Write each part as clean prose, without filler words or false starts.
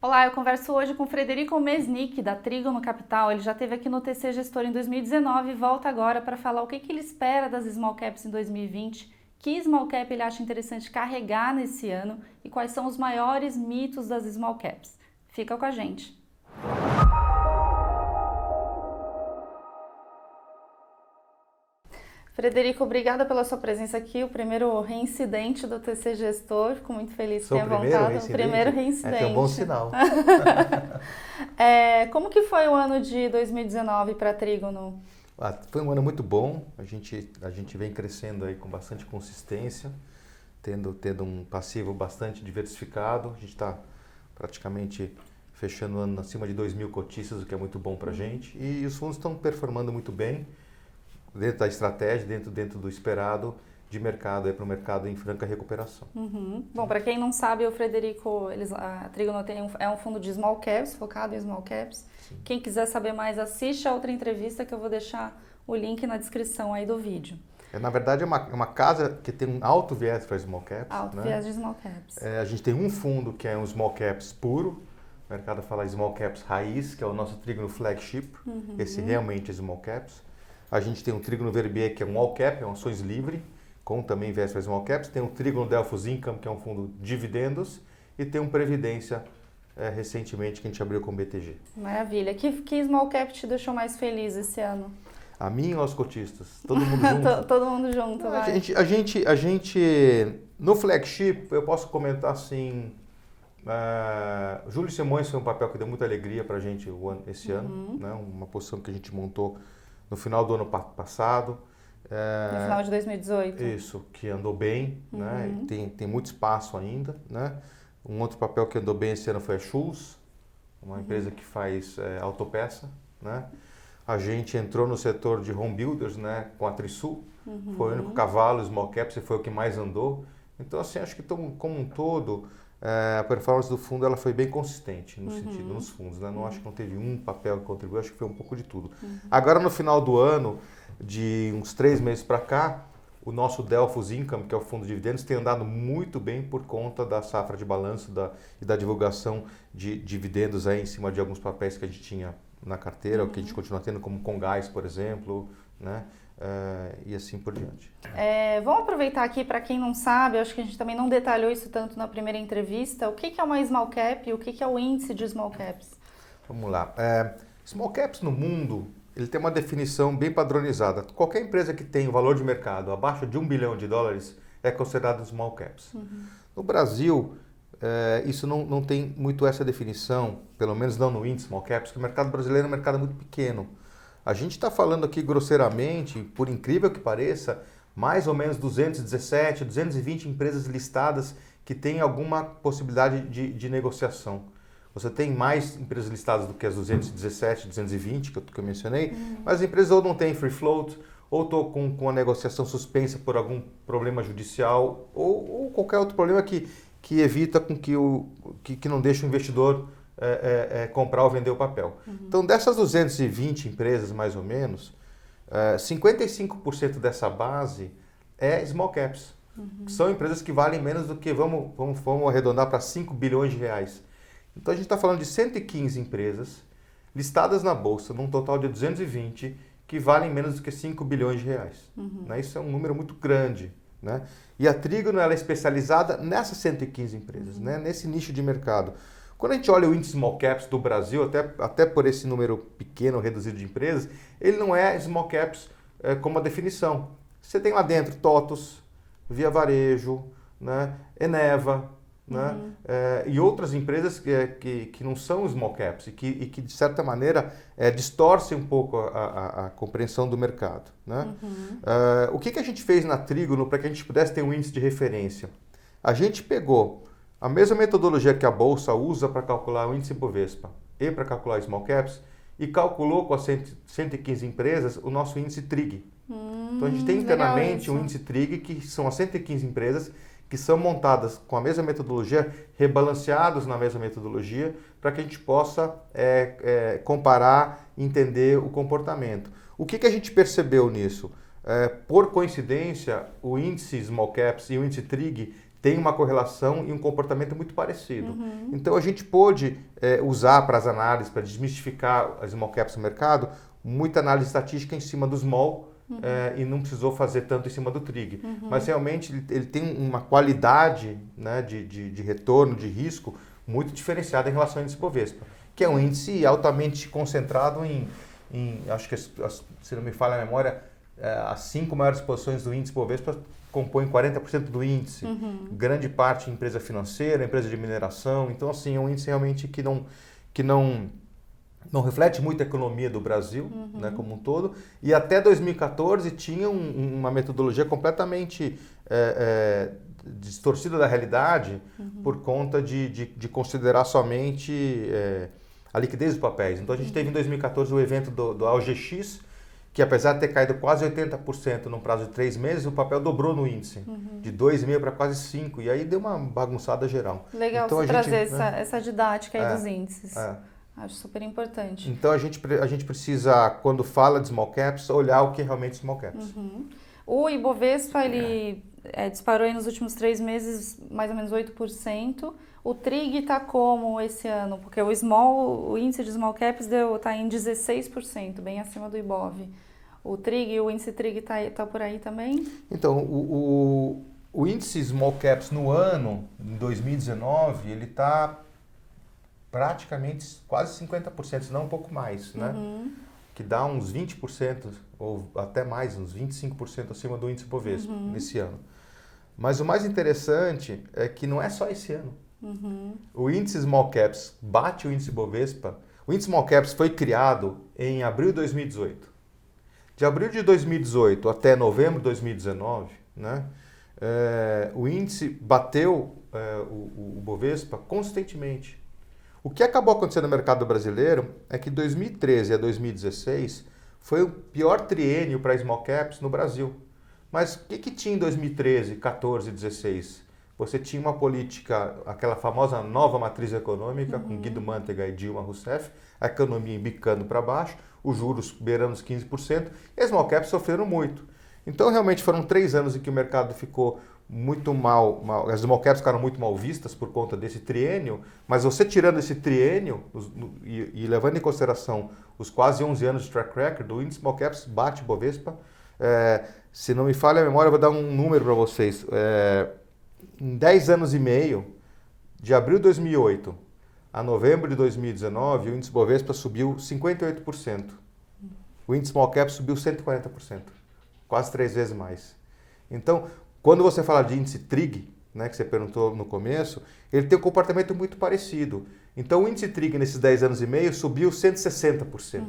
Olá, eu converso hoje com o Frederico Mesnick, da Trígono Capital. Ele já esteve aqui no TC Gestor em 2019 e volta agora para falar o que ele espera das Small Caps em 2020, que Small Cap ele acha interessante carregar nesse ano e quais são os maiores mitos das Small Caps. Fica com a gente. Frederico, obrigada pela sua presença aqui, o primeiro reincidente do TC Gestor, fico muito feliz que tenha voltado. O primeiro reincidente. É um bom sinal. Como que foi o ano de 2019 para a Trígono? Foi um ano muito bom, a gente vem crescendo aí com bastante consistência, tendo um passivo bastante diversificado, a gente está praticamente fechando o ano acima de 2.000 cotistas, o que é muito bom para a gente, e os fundos estão performando muito bem, dentro da estratégia, dentro do esperado de mercado, para o mercado em franca recuperação. Bom, para quem não sabe, o Frederico, a Trígono é um fundo de small caps, focado em small caps. Sim. Quem quiser saber mais, assiste a outra entrevista que eu vou deixar o link na descrição aí do vídeo. Na verdade, é uma casa que tem um alto viés para small caps. Alto viés de small caps. A gente tem um fundo que é um small caps puro, o mercado fala small caps raiz, que é o nosso Trígono Flagship, esse realmente é small caps. A gente tem o Trígono Verbier, que é um all cap, é um ações livre, com também viés para small caps. Tem o Trígono Delphos Income, que é um fundo de dividendos. E tem um Previdência, recentemente, que a gente abriu com o BTG. Maravilha. Que small cap te deixou mais feliz esse ano? A mim ou aos cotistas? Todo mundo junto? Todo mundo junto, vai. A gente, no flagship, eu posso comentar assim, Júlio Simões foi um papel que deu muita alegria para a gente esse ano, né? Uma posição que a gente montou no final do ano passado. No final de 2018. Isso, que andou bem, né? Tem muito espaço ainda, né? Um outro papel que andou bem esse ano foi a Schultz, uma empresa que faz autopeça, né? A gente entrou no setor de home builders, né? Com a Trisul, foi o único cavalo, small caps, e foi o que mais andou. Então, assim, acho que como um todo, a performance do fundo ela foi bem consistente no sentido, nos fundos, né? Não acho que não teve um papel que contribuiu, acho que foi um pouco de tudo. Agora, no final do ano, de uns 3 meses para cá, o nosso Delphos Income, que é o fundo de dividendos, tem andado muito bem por conta da safra de balanço e da divulgação de dividendos aí em cima de alguns papéis que a gente tinha na carteira, o que a gente continua tendo, como Congás, por exemplo, né? E assim por diante. Vamos aproveitar aqui, para quem não sabe, eu acho que a gente também não detalhou isso tanto na primeira entrevista, o que é uma small cap e o que é o índice de small caps? Vamos lá. Small caps no mundo, ele tem uma definição bem padronizada. Qualquer empresa que tem um valor de mercado abaixo de $1 bilhão é considerado small caps. No Brasil, isso não tem muito essa definição, pelo menos não no índice small caps, porque o mercado brasileiro é um mercado muito pequeno. A gente está falando aqui grosseiramente, por incrível que pareça, mais ou menos 217, 220 empresas listadas que têm alguma possibilidade de negociação. Você tem mais empresas listadas do que as 217, 220 que eu mencionei, mas as empresas ou não têm free float, ou estão com a negociação suspensa por algum problema judicial, ou qualquer outro problema que evita com que não deixe o investidor comprar ou vender o papel. Então, dessas 220 empresas, mais ou menos, 55% dessa base é small caps. São empresas que valem menos do que, vamos arredondar para R$5 bilhões. Então, a gente está falando de 115 empresas listadas na Bolsa, num total de 220, que valem menos do que R$5 bilhões. Né? Isso é um número muito grande. Né? E a Trígono ela é especializada nessas 115 empresas, né? Nesse nicho de mercado. Quando a gente olha o índice Small Caps do Brasil, até por esse número pequeno, reduzido de empresas, ele não é Small Caps como a definição. Você tem lá dentro TOTVS, Via Varejo, né? Eneva, né? E outras empresas que não são Small Caps e que de certa maneira, distorcem um pouco a compreensão do mercado. Né? O que a gente fez na Trígono para que a gente pudesse ter um índice de referência? A gente pegou a mesma metodologia que a Bolsa usa para calcular o índice Bovespa e para calcular Small Caps e calculou com as 115 empresas o nosso índice TRIG. Então a gente tem internamente um índice TRIG que são as 115 empresas que são montadas com a mesma metodologia, rebalanceados na mesma metodologia, para que a gente possa comparar e entender o comportamento. O que a gente percebeu nisso? Por coincidência, o índice Small Caps e o índice TRIG tem uma correlação e um comportamento muito parecido. Então a gente pôde usar para as análises, para desmistificar as small caps no mercado, muita análise estatística em cima do small e não precisou fazer tanto em cima do trig. Mas realmente ele tem uma qualidade, né, de retorno, de risco, muito diferenciada em relação ao índice Bovespa, que é um índice altamente concentrado em acho que, se não me falha a memória, as 5 maiores posições do índice Bovespa compõem 40% do índice. Grande parte em empresa financeira, empresa de mineração. Então, assim, é um índice realmente que não reflete muito a economia do Brasil, né, como um todo. E até 2014 tinha uma metodologia completamente distorcida da realidade por conta de considerar somente a liquidez dos papéis. Então, a gente teve em 2014 o evento do AOGX, que apesar de ter caído quase 80% num prazo de 3 meses, o papel dobrou no índice, de 2,5 para quase 5, e aí deu uma bagunçada geral. Legal então, você trazer essa didática aí dos índices. Acho super importante. Então a gente precisa, quando fala de small caps, olhar o que é realmente small caps. O Ibovespa, ele disparou aí nos últimos 3 meses mais ou menos 8%. O TRIG está como esse ano? Porque o índice de small caps está em 16%, bem acima do Ibov. O índice TRIG está por aí também? Então, o índice small caps no ano, em 2019, ele está praticamente quase 50%, se não um pouco mais, né? Que dá uns 20%, ou até mais, uns 25% acima do índice Bovespa nesse ano. Mas o mais interessante é que não é só esse ano. O índice Small Caps bate o índice Bovespa. O índice Small Caps foi criado em abril de 2018. De abril de 2018 até novembro de 2019, né, o índice bateu o Bovespa consistentemente. O que acabou acontecendo no mercado brasileiro é que 2013 a 2016 foi o pior triênio para Small Caps no Brasil. Mas o que tinha em 2013, 14 e 16? Você tinha uma política, aquela famosa nova matriz econômica, com Guido Mantega e Dilma Rousseff, a economia embicando para baixo, os juros beirando os 15%, e as small caps sofreram muito. Então, realmente, foram 3 anos em que o mercado ficou muito mal, as small caps ficaram muito mal vistas por conta desse triênio, mas você tirando esse triênio e levando em consideração os quase 11 anos de track record, o índice small caps bate Bovespa. Se não me falha a memória, eu vou dar um número para vocês. Em 10 anos e meio, de abril de 2008 a novembro de 2019, o índice Bovespa subiu 58%. O índice Small Cap subiu 140%, quase 3 vezes mais. Então, quando você fala de índice TRIG, né, que você perguntou no começo, ele tem um comportamento muito parecido. Então, o índice TRIG nesses 10 anos e meio subiu 160%.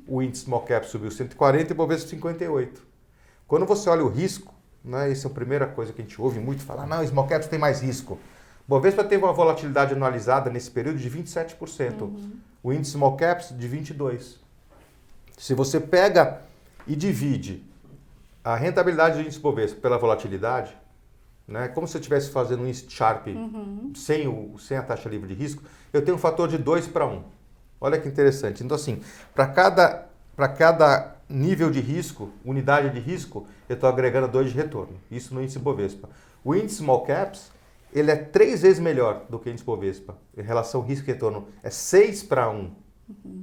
O índice Small Cap subiu 140% e o Bovespa 58%. Quando você olha o risco, né, essa é a primeira coisa que a gente ouve muito falar, não, Small Caps tem mais risco. Bovespa teve uma volatilidade anualizada nesse período de 27%. O índice Small Caps de 22%. Se você pega e divide a rentabilidade do índice Bovespa pela volatilidade, né, como se eu estivesse fazendo um índice Sharpe sem a taxa livre de risco, eu tenho um fator de 2 para 1. Olha que interessante. Então, assim, para cada nível de risco, unidade de risco, eu estou agregando 2 de retorno. Isso no índice Bovespa. O índice Small Caps, ele é 3 vezes melhor do que o índice Bovespa. Em relação ao risco e retorno, é 6 para 1.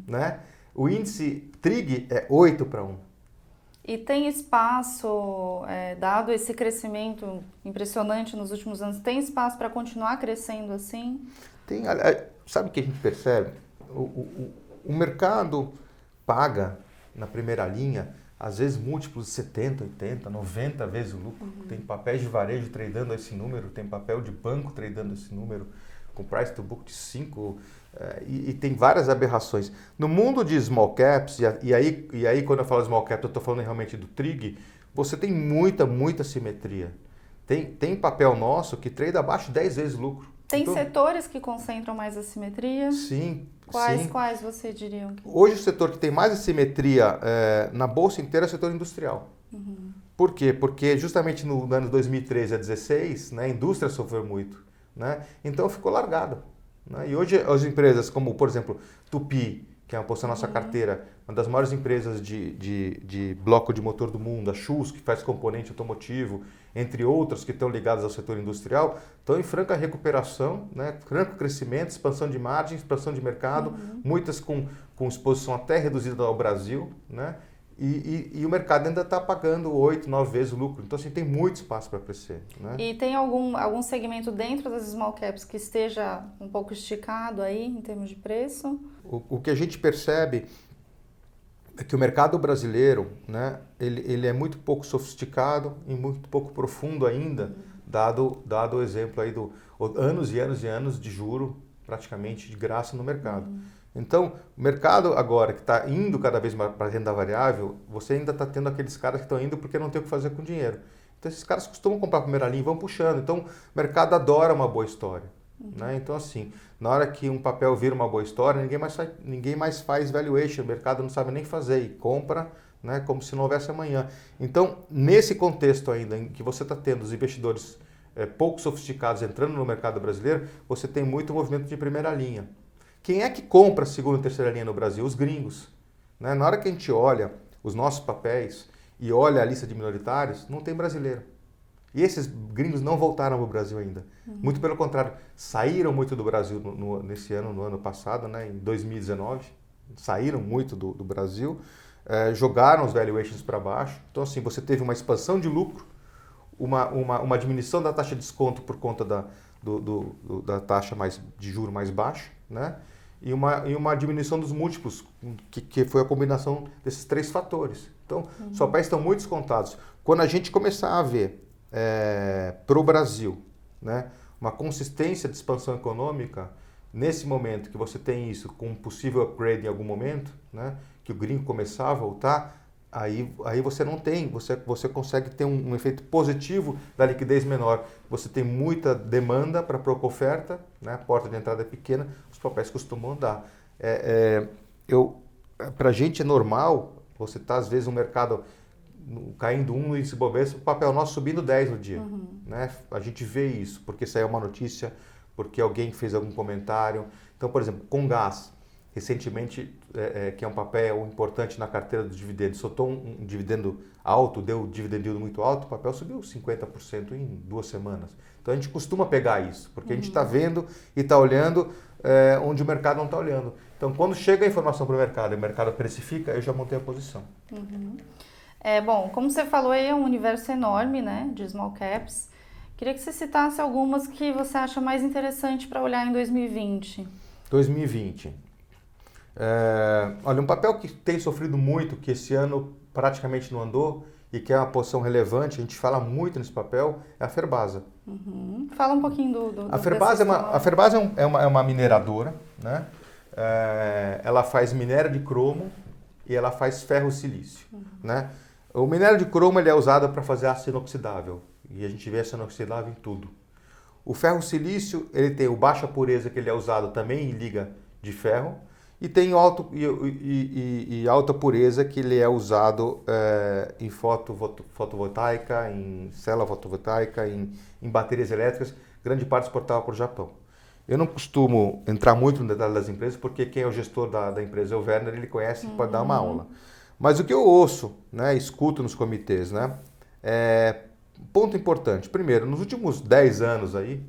Né? O índice TRIG é 8 para 1. E tem espaço, dado esse crescimento impressionante nos últimos anos, tem espaço para continuar crescendo assim? Tem. Sabe o que a gente percebe? O mercado paga na primeira linha, às vezes múltiplos de 70, 80, 90 vezes o lucro. Tem papéis de varejo tradando esse número, tem papel de banco tradando esse número, com price to book de 5, e tem várias aberrações. No mundo de small caps, e aí quando eu falo small caps, eu estou falando realmente do TRIG, você tem muita simetria. Tem papel nosso que trade abaixo de 10 vezes o lucro. Tem setores que concentram mais assimetria? Sim. Quais você diria? Hoje o setor que tem mais assimetria na bolsa inteira é o setor industrial. Por quê? Porque justamente no ano 2013 a 2016, né, a indústria sofreu muito. Né? Então ficou largada. Né? E hoje as empresas como, por exemplo, Tupi que é uma posição na nossa carteira, uma das maiores empresas de bloco de motor do mundo, a Schultz, que faz componente automotivo, entre outras que estão ligadas ao setor industrial, estão em franca recuperação, né? Franco crescimento, expansão de margem, expansão de mercado, muitas com exposição até reduzida ao Brasil, né? E o mercado ainda está pagando 8, 9 vezes o lucro. Então, assim, tem muito espaço para crescer. Né? E tem algum segmento dentro das small caps que esteja um pouco esticado aí em termos de preço? O que a gente percebe é que o mercado brasileiro, né, ele é muito pouco sofisticado e muito pouco profundo ainda, dado o exemplo aí do anos e anos e anos de juro praticamente de graça no mercado. Então, o mercado agora que está indo cada vez mais para a renda variável, você ainda está tendo aqueles caras que estão indo porque não tem o que fazer com o dinheiro. Então, esses caras costumam comprar a primeira linha e vão puxando. Então, o mercado adora uma boa história. Né? Então, assim, na hora que um papel vira uma boa história, ninguém mais faz valuation, o mercado não sabe nem fazer e compra, né, como se não houvesse amanhã. Então, nesse contexto ainda em que você está tendo os investidores pouco sofisticados entrando no mercado brasileiro, você tem muito movimento de primeira linha. Quem é que compra segunda e terceira linha no Brasil? Os gringos. Né? Na hora que a gente olha os nossos papéis e olha a lista de minoritários, não tem brasileiro. E esses gringos não voltaram para o Brasil ainda. Muito pelo contrário, saíram muito do Brasil nesse ano, no ano passado, né, em 2019. Saíram muito do Brasil, jogaram os valuations para baixo. Então, assim, você teve uma expansão de lucro, uma diminuição da taxa de desconto por conta da taxa de juro mais baixa, né? E uma diminuição dos múltiplos, que foi a combinação desses três fatores. Então, os papéis estão muito descontados. Quando a gente começar a ver para o Brasil, né, uma consistência de expansão econômica, nesse momento que você tem isso com um possível upgrade em algum momento, né, que o gringo começar a voltar, aí você não tem, você consegue ter um efeito positivo da liquidez menor. Você tem muita demanda para pouca oferta, né, a porta de entrada é pequena, os papéis costumam andar. Para a gente é normal, você está às vezes no mercado caindo 1 e se bobear, o papel nosso subindo 10 no dia. Né? A gente vê isso, porque saiu uma notícia, porque alguém fez algum comentário. Então, por exemplo, com gás, recentemente, que é um papel importante na carteira dos dividendos, soltou um dividendo alto, deu um dividend yield muito alto, o papel subiu 50% em 2 semanas. Então, a gente costuma pegar isso, porque a gente está vendo e está olhando onde o mercado não está olhando. Então, quando chega a informação para o mercado e o mercado precifica, eu já montei a posição. Bom, como você falou, aí é um universo enorme, né, de small caps. Queria que você citasse algumas que você acha mais interessante para olhar em 2020. 2020. Olha, um papel que tem sofrido muito, que esse ano praticamente não andou e que é uma posição relevante, a gente fala muito nesse papel, é a Ferbasa. Fala um pouquinho A Ferbasa é uma mineradora, né? Ela faz minério de cromo e ela faz ferro-silício, né? O minério de cromo ele é usado para fazer aço inoxidável e a gente vê aço inoxidável em tudo. O ferro-silício ele tem o baixa pureza que ele é usado também em liga de ferro e tem alta pureza que ele é usado em fotovoltaica, em célula fotovoltaica, em baterias elétricas, grande parte exportada para o Japão. Eu não costumo entrar muito no detalhe das empresas, porque quem é o gestor da empresa é o Werner, ele conhece e pode dar uma aula. Mas o que eu ouço, né, escuto nos comitês, né, ponto importante. Primeiro, nos últimos 10 anos aí,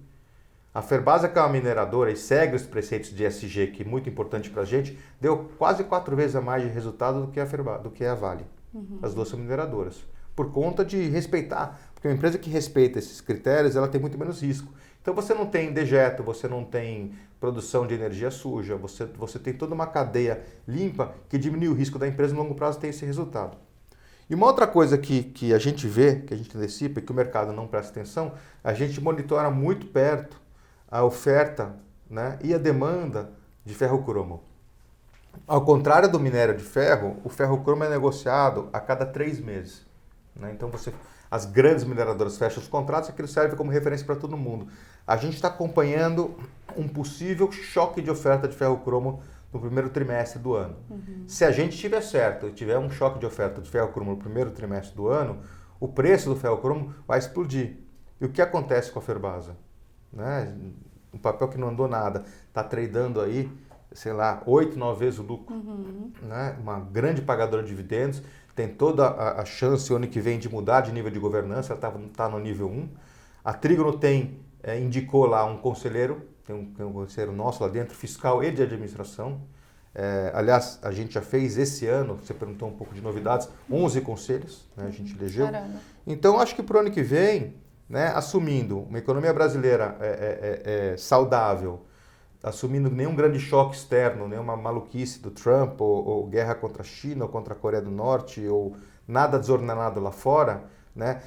a Ferbasa, que é uma mineradora e segue os preceitos de ESG, que é muito importante para a gente, deu quase 4 vezes a mais de resultado do que a Vale. As duas são mineradoras. Por conta de respeitar, porque uma empresa que respeita esses critérios, ela tem muito menos risco. Então você não tem dejeto, você não tem produção de energia suja, você tem toda uma cadeia limpa que diminui o risco da empresa no longo prazo ter esse resultado. E uma outra coisa que a gente vê, que a gente antecipa e que o mercado não presta atenção, a gente monitora muito perto a oferta, né, e a demanda de ferro-cromo. Ao contrário do minério de ferro, o ferro-cromo é negociado a cada 3 meses. Né? Então as grandes mineradoras fecham os contratos e aquilo serve como referência para todo mundo. A gente está acompanhando um possível choque de oferta de ferro-cromo no primeiro trimestre do ano. Se a gente tiver certo e tiver um choque de oferta de ferro-cromo no primeiro trimestre do ano, o preço do ferro-cromo vai explodir. E o que acontece com a Ferbasa? Né? Um papel que não andou nada, está tradando aí sei lá, 8, 9 vezes o lucro, né? Uma grande pagadora de dividendos, tem toda a chance o ano que vem de mudar de nível de governança, ela está no nível 1. A Trígono indicou lá um conselheiro, tem um conselheiro nosso lá dentro, fiscal e de administração. Aliás, a gente já fez esse ano, você perguntou um pouco de novidades, 11 conselhos, né, a gente elegeu. Caramba. Então, acho que para o ano que vem, né, assumindo uma economia brasileira saudável, assumindo nenhum grande choque externo, nenhuma maluquice do Trump, ou guerra contra a China, ou contra a Coreia do Norte, ou nada desordenado lá fora, né,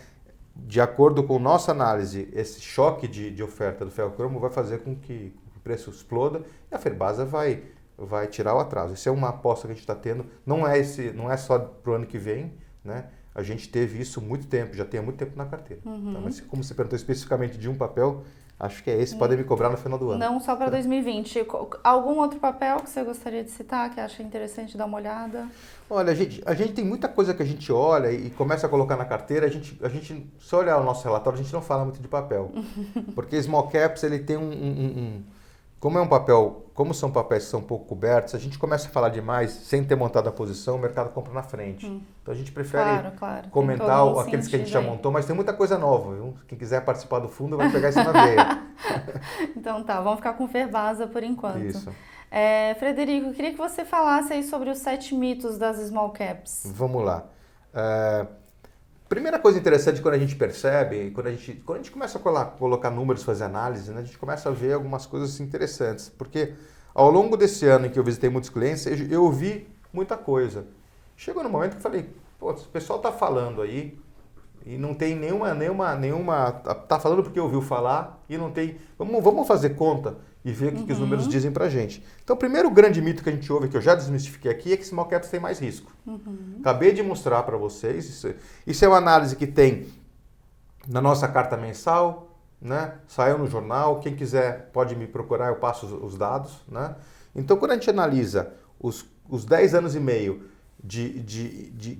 de acordo com nossa análise, esse choque de oferta do ferro-cromo vai fazer com que o preço exploda e a Ferbasa vai tirar o atraso. Isso é uma aposta que a gente está tendo, não é só para o ano que vem, né? A gente teve isso há muito tempo, já tem há muito tempo na carteira. Tá? Mas como você perguntou especificamente de um papel, acho que é esse, podem me cobrar no final do ano. Não só para 2020. Algum outro papel que você gostaria de citar, que acha interessante dar uma olhada? Olha, a gente tem muita coisa que a gente olha e começa a colocar na carteira, a gente se olhar o nosso relatório, a gente não fala muito de papel. Porque Small Caps, ele tem como são papéis que são um pouco cobertos, a gente começa a falar demais, sem ter montado a posição, o mercado compra na frente. Então a gente prefere comentar aqueles que a gente já montou, mas tem muita coisa nova, viu? Quem quiser participar do fundo vai pegar isso na veia. Então tá, vamos ficar com Ferbasa por enquanto. Isso. Frederico, eu queria que você falasse aí sobre os 7 mitos das Small Caps. Vamos lá. Primeira coisa interessante quando a gente percebe, quando a gente começa a colocar números, fazer análise, né, a gente começa a ver algumas coisas interessantes. Porque ao longo desse ano em que eu visitei muitos clientes, eu ouvi muita coisa. Chegou no momento que eu falei, pô, o pessoal está falando aí e não tem nenhuma... Está falando porque ouviu falar e não tem... Vamos fazer conta e ver o que os números dizem pra gente. Então, o primeiro grande mito que a gente ouve, que eu já desmistifiquei aqui, é que small caps tem mais risco. Acabei de mostrar para vocês, isso é uma análise que tem na nossa carta mensal, né? Saiu no jornal, quem quiser pode me procurar, eu passo os dados, né? Então, quando a gente analisa os 10 anos e meio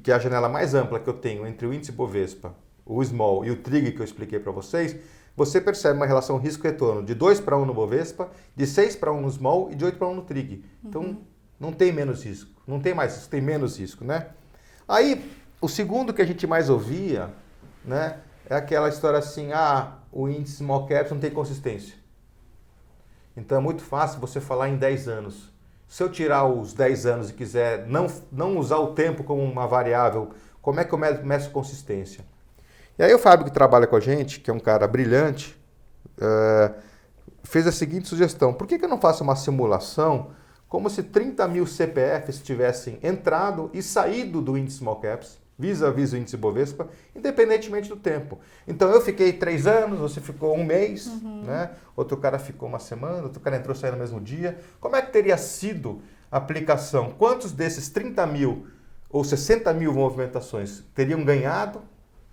que é a janela mais ampla que eu tenho entre o índice Bovespa, o Small e o Trig que eu expliquei para vocês, você percebe uma relação risco-retorno de 2:1 no Bovespa, de 6:1 no Small e de 8:1 no Trig. Então, não tem menos risco. Não tem mais risco, tem menos risco, né? Aí, o segundo que a gente mais ouvia, né, é aquela história assim, o índice Small Caps não tem consistência. Então, é muito fácil você falar em 10 anos. Se eu tirar os 10 anos e quiser não usar o tempo como uma variável, como é que eu meço consistência? E aí o Fábio, que trabalha com a gente, que é um cara brilhante, fez a seguinte sugestão. Por que eu não faço uma simulação como se 30 mil CPFs tivessem entrado e saído do índice Small Caps, vis-a-vis o índice Bovespa, independentemente do tempo. Então eu fiquei 3 anos, você ficou 1 mês, né? Outro cara ficou 1 semana, outro cara entrou e saiu no mesmo dia. Como é que teria sido a aplicação? Quantos desses 30 mil ou 60 mil movimentações teriam ganhado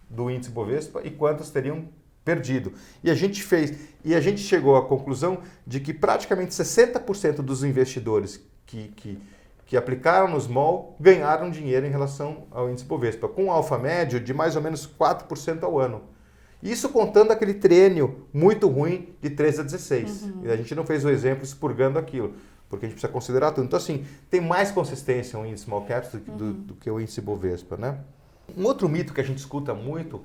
do índice Bovespa e quantos teriam perdido? E a gente chegou à conclusão de que praticamente 60% dos investidores que aplicaram no Small ganharam dinheiro em relação ao índice Bovespa, com um alfa médio de mais ou menos 4% ao ano. Isso contando aquele triênio muito ruim de 13 a 16. E a gente não fez o exemplo expurgando aquilo, porque a gente precisa considerar tudo. Então, assim, tem mais consistência o índice Small Caps do que o índice Bovespa, né? Um outro mito que a gente escuta muito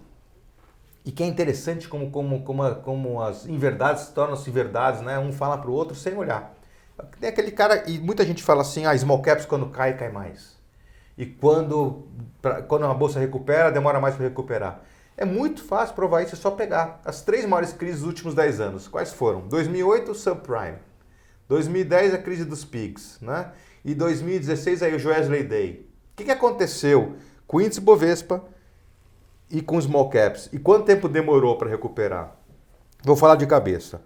e que é interessante como as inverdades tornam-se verdades, né? Um fala para o outro sem olhar. Tem aquele cara, e muita gente fala assim, small caps quando cai mais. E quando a bolsa recupera, demora mais para recuperar. É muito fácil provar isso, é só pegar as 3 maiores crises dos últimos 10 anos. Quais foram? 2008, subprime. 2010, a crise dos PIGs, né? E 2016, aí o Joesley Day. O que aconteceu com o índice Bovespa e com os small caps? E quanto tempo demorou para recuperar? Vou falar de cabeça.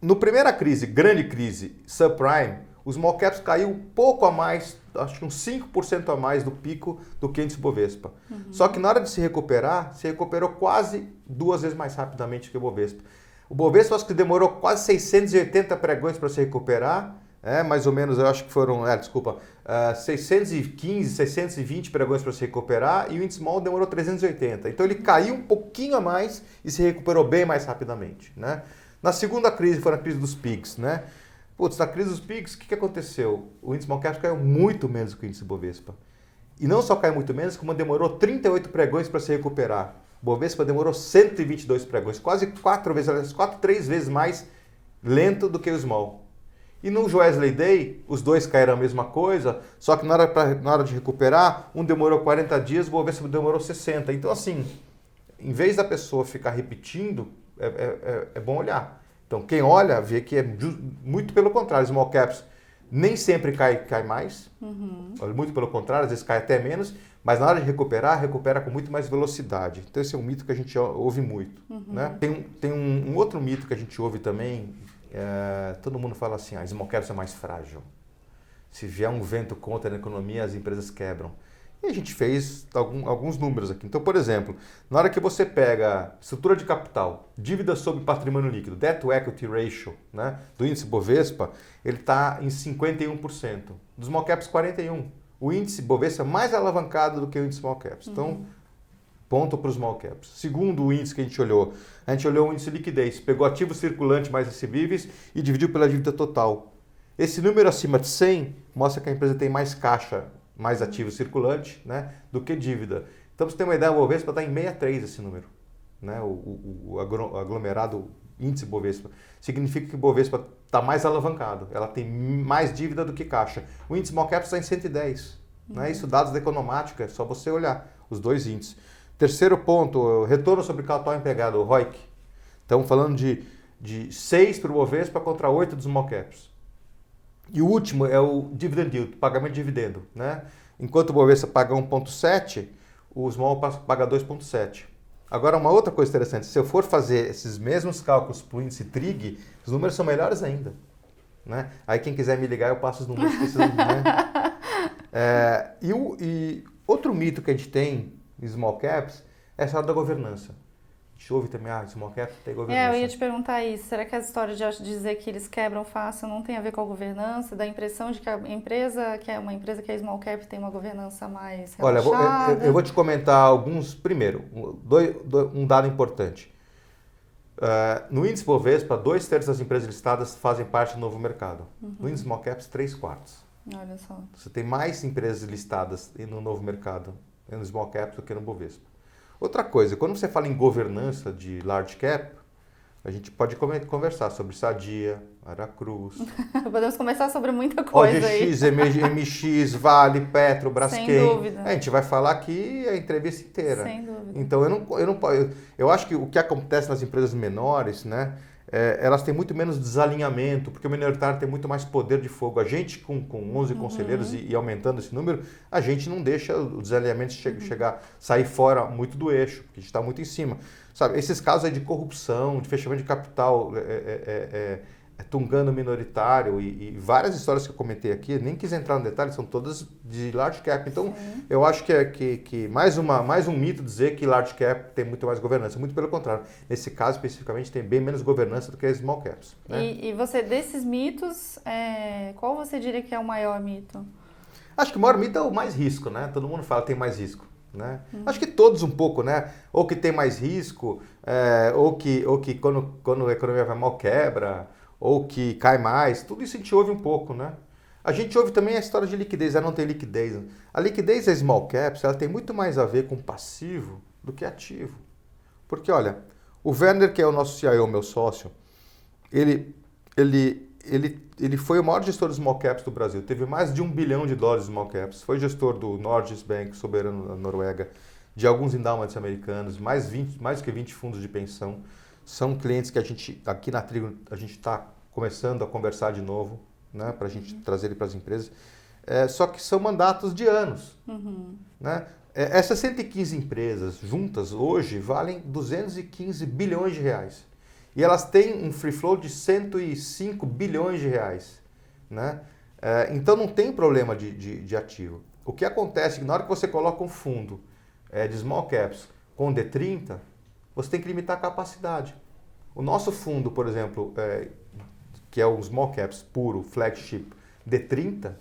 No primeira crise, grande crise, subprime, os small caps caiu pouco a mais, acho que uns 5% a mais do pico do que o índice Bovespa. Só que na hora de se recuperou quase 2 vezes mais rapidamente que o Bovespa. O Bovespa acho que demorou quase 680 pregões para se recuperar, mais ou menos, eu acho que foram, 615, 620 pregões para se recuperar, e o índice Small demorou 380. Então ele caiu um pouquinho a mais e se recuperou bem mais rapidamente, né? Na segunda crise, foi a crise dos PIGs, né? Putz, na crise dos PIGs, o que aconteceu? O índice small caps caiu muito menos que o índice Bovespa. E não só caiu muito menos, como demorou 38 pregões para se recuperar. O Bovespa demorou 122 pregões, quase 3 vezes mais lento do que o small. E no Joesley Day, os dois caíram a mesma coisa, só que na hora de recuperar, um demorou 40 dias, o Bovespa demorou 60. Então, assim, em vez da pessoa ficar repetindo, é bom olhar. Então, quem olha, vê que é muito pelo contrário. Small caps nem sempre cai mais, muito pelo contrário, às vezes cai até menos, mas na hora de recuperar, recupera com muito mais velocidade. Então, esse é um mito que a gente ouve muito. Né? Tem um outro mito que a gente ouve também. Todo mundo fala assim, a small caps é mais frágil. Se vier um vento contra na economia, as empresas quebram. E a gente fez alguns números aqui. Então, por exemplo, na hora que você pega estrutura de capital, dívida sobre patrimônio líquido, debt to equity ratio, né, do índice Bovespa, ele está em 51%. Dos small caps, 41%. O índice Bovespa é mais alavancado do que o índice small caps. Então, ponto para os small caps. Segundo o índice que a gente olhou o índice de liquidez, pegou ativos circulantes mais recebíveis e dividiu pela dívida total. Esse número acima de 100 mostra que a empresa tem mais caixa, mais ativo circulante, né, do que dívida. Então, para você ter uma ideia, o Bovespa está em 63 esse número. Né, o aglomerado índice Bovespa. Significa que o Bovespa está mais alavancado, ela tem mais dívida do que caixa. O índice Small Caps está em 110. Né, isso dados da Economática, é só você olhar os dois índices. Terceiro ponto, retorno sobre capital empregado, o ROIC. Estamos falando de 6 para o Bovespa contra 8 dos Small Caps. E o último é o dividend yield, pagamento de dividendo. Né? Enquanto o Bovespa paga 1,7, o Small paga 2,7. Agora, uma outra coisa interessante, se eu for fazer esses mesmos cálculos para o índice TRIG, os números são melhores ainda. Né? Aí quem quiser me ligar, eu passo os números que precisam. Né? E outro mito que a gente tem em Small Caps é essa da governança. A gente ouve também, Small Cap tem governança. Eu ia te perguntar isso. Será que a história de dizer que eles quebram fácil não tem a ver com a governança? Da impressão de que a empresa, que é uma empresa que é Small Cap, tem uma governança mais relaxada? Olha, eu vou te comentar alguns. Primeiro, um dado importante. No índice Bovespa, 2/3 das empresas listadas fazem parte do novo mercado. No índice Small Caps, 3/4. Olha só. Você tem mais empresas listadas no novo mercado, no Small Caps, do que no Bovespa. Outra coisa, quando você fala em governança de large cap, a gente pode conversar sobre Sadia, Aracruz. Podemos conversar sobre muita coisa OGX, MX, Vale, Petro, Braskem. Sem dúvida. A gente vai falar aqui a entrevista inteira. Sem dúvida. Então, eu acho que o que acontece nas empresas menores, né, elas têm muito menos desalinhamento, porque o minoritário tem muito mais poder de fogo. A gente, com 11 conselheiros e aumentando esse número, a gente não deixa o desalinhamento sair fora muito do eixo, porque a gente está muito em cima. Sabe, esses casos aí de corrupção, de fechamento de capital, tungando minoritário e várias histórias que eu comentei aqui, nem quis entrar no detalhe, são todas de large cap. Então, eu acho que mais um mito dizer que large cap tem muito mais governança. Muito pelo contrário. Nesse caso, especificamente, tem bem menos governança do que as small caps. Né? E você, desses mitos, qual você diria que é o maior mito? Acho que o maior mito é o mais risco, né? Todo mundo fala que tem mais risco. Né? Acho que todos um pouco, né? Ou que tem mais risco, ou que quando a economia vai mal quebra, ou que cai mais, tudo isso a gente ouve um pouco, né? A gente ouve também a história de liquidez, ela não tem liquidez. A liquidez da small caps, ela tem muito mais a ver com passivo do que ativo. Porque, olha, o Werner, que é o nosso CIO, meu sócio, ele foi o maior gestor de small caps do Brasil. Teve mais de $1 bilhão de small caps. Foi gestor do Norges Bank, soberano da Noruega, de alguns endowments americanos, mais do que 20 fundos de pensão. São clientes que a gente, aqui na Trigo, a gente está começando a conversar de novo, né, para a gente trazer ele para as empresas. Só que são mandatos de anos. Né? Essas 115 empresas juntas hoje valem 215 bilhões de reais. E elas têm um free float de 105 bilhões de reais. Né? Então não tem problema de ativo. O que acontece é que na hora que você coloca um fundo de small caps com D30, você tem que limitar a capacidade. O nosso fundo, por exemplo, que é o small caps puro, flagship D30,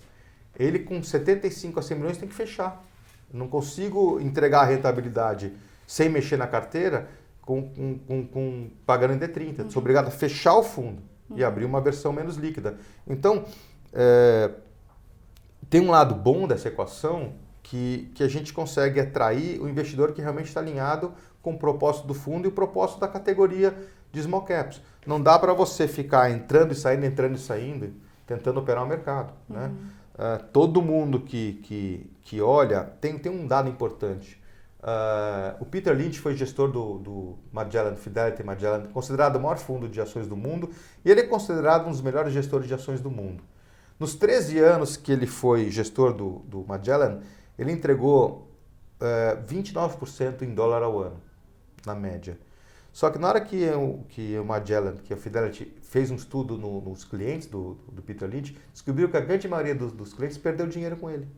ele com 75 a 100 milhões tem que fechar. Não consigo entregar a rentabilidade sem mexer na carteira pagando em D30. Sou obrigado a fechar o fundo. e abrir uma versão menos líquida. Então, tem um lado bom dessa equação que a gente consegue atrair o investidor que realmente está alinhado com o propósito do fundo e o propósito da categoria de small caps. Não dá para você ficar entrando e saindo, tentando operar o mercado. Né? Todo mundo que olha, tem um dado importante. O Peter Lynch foi gestor do Magellan, Fidelity Magellan, considerado o maior fundo de ações do mundo, e ele é considerado um dos melhores gestores de ações do mundo. Nos 13 anos que ele foi gestor do Magellan, ele entregou 29% em dólar ao ano, na média. Só que na hora que o Magellan, que a Fidelity fez um estudo nos clientes do Peter Lynch, descobriu que a grande maioria dos clientes perdeu dinheiro com ele.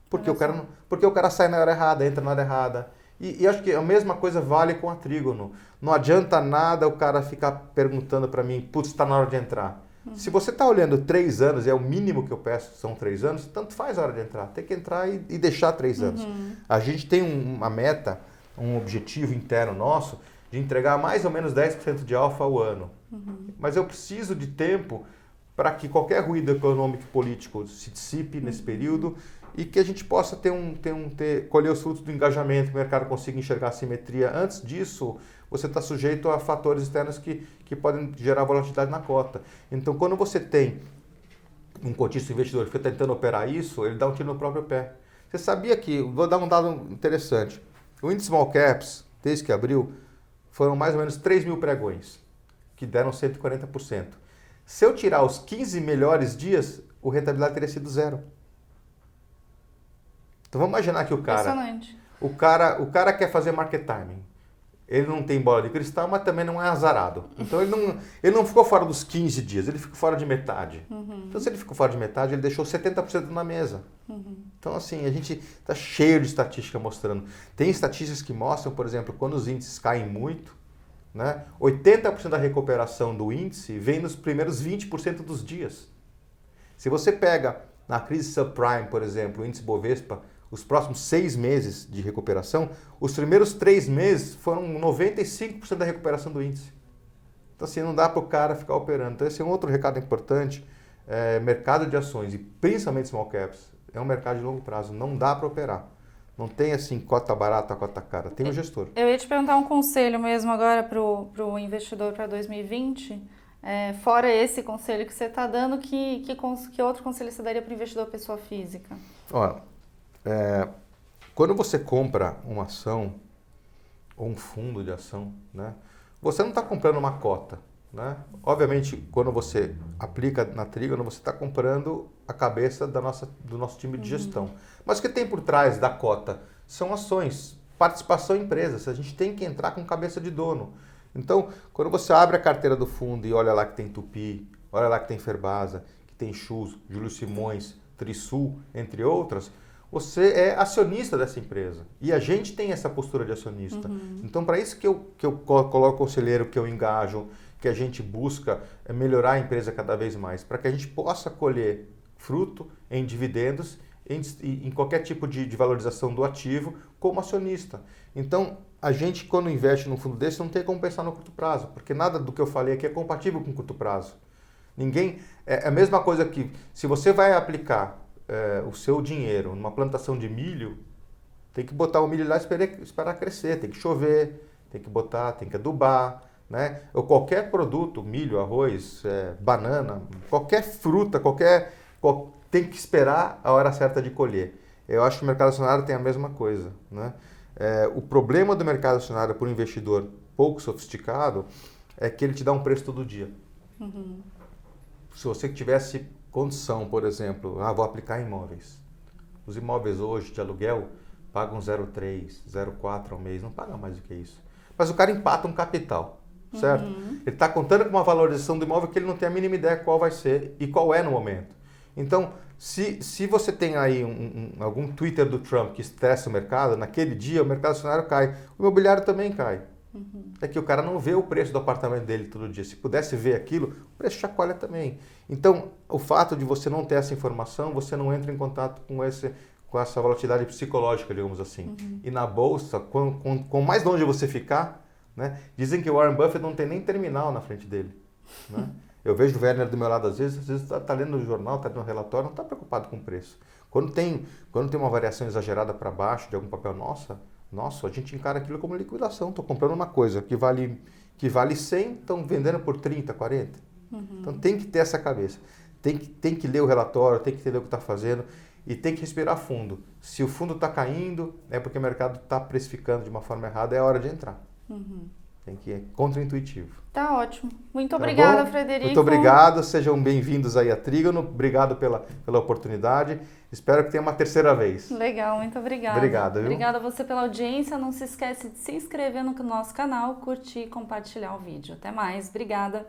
Porque o cara sai na hora errada, entra na hora errada. E acho que a mesma coisa vale com a Trígono. Não adianta nada o cara ficar perguntando para mim, putz, está na hora de entrar. Se você está olhando 3 anos, é o mínimo que eu peço, são 3 anos, tanto faz a hora de entrar. Tem que entrar e deixar 3 anos. A gente tem uma meta, um objetivo interno nosso, de entregar mais ou menos 10% de alfa ao ano. Mas eu preciso de tempo para que qualquer ruído econômico e político se dissipe nesse período e que a gente possa colher os frutos do engajamento, que o mercado consiga enxergar a simetria. Antes disso, você está sujeito a fatores externos que podem gerar volatilidade na cota. Então, quando você tem um cotista investidor que fica tentando operar isso, ele dá um tiro no próprio pé. Você sabia que, vou dar um dado interessante, o índice Small Caps, desde que abriu, foram mais ou menos 3 mil pregões, que deram 140%. Se eu tirar os 15 melhores dias, a rentabilidade teria sido 0. Então vamos imaginar que o cara quer fazer market timing. Ele não tem bola de cristal, mas também não é azarado. Então ele não ficou fora dos 15 dias, ele ficou fora de metade. Então se ele ficou fora de metade, ele deixou 70% na mesa. Então assim, a gente está cheio de estatística mostrando. Tem estatísticas que mostram, por exemplo, quando os índices caem muito, né, 80% da recuperação do índice vem nos primeiros 20% dos dias. Se você pega na crise subprime, por exemplo, o índice Bovespa, os próximos 6 meses de recuperação, os primeiros 3 meses foram 95% da recuperação do índice. Então assim, não dá para o cara ficar operando. Então esse é um outro recado importante. Mercado de ações, e principalmente small caps, é um mercado de longo prazo. Não dá para operar. Não tem assim cota barata, cota cara. Tem o gestor. Eu ia te perguntar um conselho mesmo agora para o investidor para 2020. Fora esse conselho que você está dando, que outro conselho você daria para o investidor pessoa física? Olha, quando você compra uma ação ou um fundo de ação, né, você não está comprando uma cota. Né? Obviamente, quando você aplica na Trígono, você está comprando a cabeça do nosso time de gestão. Mas o que tem por trás da cota são ações, participação em empresas. A gente tem que entrar com cabeça de dono. Então, quando você abre a carteira do fundo e olha lá que tem Tupi, olha lá que tem Ferbasa, que tem Schultz, Júlio Simões, Trisul, entre outras, você é acionista dessa empresa. E a gente tem essa postura de acionista. Então, para isso que eu coloco conselheiro, que eu engajo, que a gente busca melhorar a empresa cada vez mais, para que a gente possa colher fruto em dividendos, em qualquer tipo de valorização do ativo, como acionista. Então, a gente, quando investe num fundo desse, não tem como pensar no curto prazo, porque nada do que eu falei aqui é compatível com o curto prazo. É a mesma coisa que, se você vai aplicar o seu dinheiro numa plantação de milho, tem que botar o milho lá e esperar crescer, tem que chover, tem que botar, tem que adubar, né? Ou qualquer produto, milho, arroz, banana, qualquer fruta, tem que esperar a hora certa de colher. Eu acho que o mercado acionário tem a mesma coisa, né? O problema do mercado acionário para um investidor pouco sofisticado é que ele te dá um preço todo dia. Se você tivesse condição, por exemplo, vou aplicar em imóveis. Os imóveis hoje de aluguel pagam 0,3, 0,4 ao mês, não paga mais do que isso. Mas o cara empata um capital, certo? Ele está contando com uma valorização do imóvel que ele não tem a mínima ideia qual vai ser e qual é no momento. Então, se você tem aí algum Twitter do Trump que estressa o mercado, naquele dia o mercado acionário cai, o imobiliário também cai. É que o cara não vê o preço do apartamento dele todo dia. Se pudesse ver aquilo, o preço chacoalha também. Então, o fato de você não ter essa informação, você não entra em contato com essa volatilidade psicológica, digamos assim. E na bolsa, com mais longe você ficar, né, dizem que o Warren Buffett não tem nem terminal na frente dele. Né? Eu vejo o Werner do meu lado às vezes tá lendo o jornal, tá lendo o relatório, não está preocupado com o preço. Quando tem uma variação exagerada para baixo de algum papel nossa, a gente encara aquilo como liquidação. Estou comprando uma coisa que vale 100, estão vendendo por 30, 40. Então tem que ter essa cabeça. Tem que ler o relatório, tem que entender o que está fazendo e tem que respirar fundo. Se o fundo está caindo, é porque o mercado está precificando de uma forma errada, é hora de entrar. Tem que ir contra-intuitivo. Tá ótimo. Muito obrigada, bom? Frederico. Muito obrigado, sejam bem-vindos aí a Trígono. Obrigado pela oportunidade. Espero que tenha uma terceira vez. Legal, muito obrigada. Obrigado, viu? Obrigada a você pela audiência. Não se esquece de se inscrever no nosso canal, curtir e compartilhar o vídeo. Até mais. Obrigada.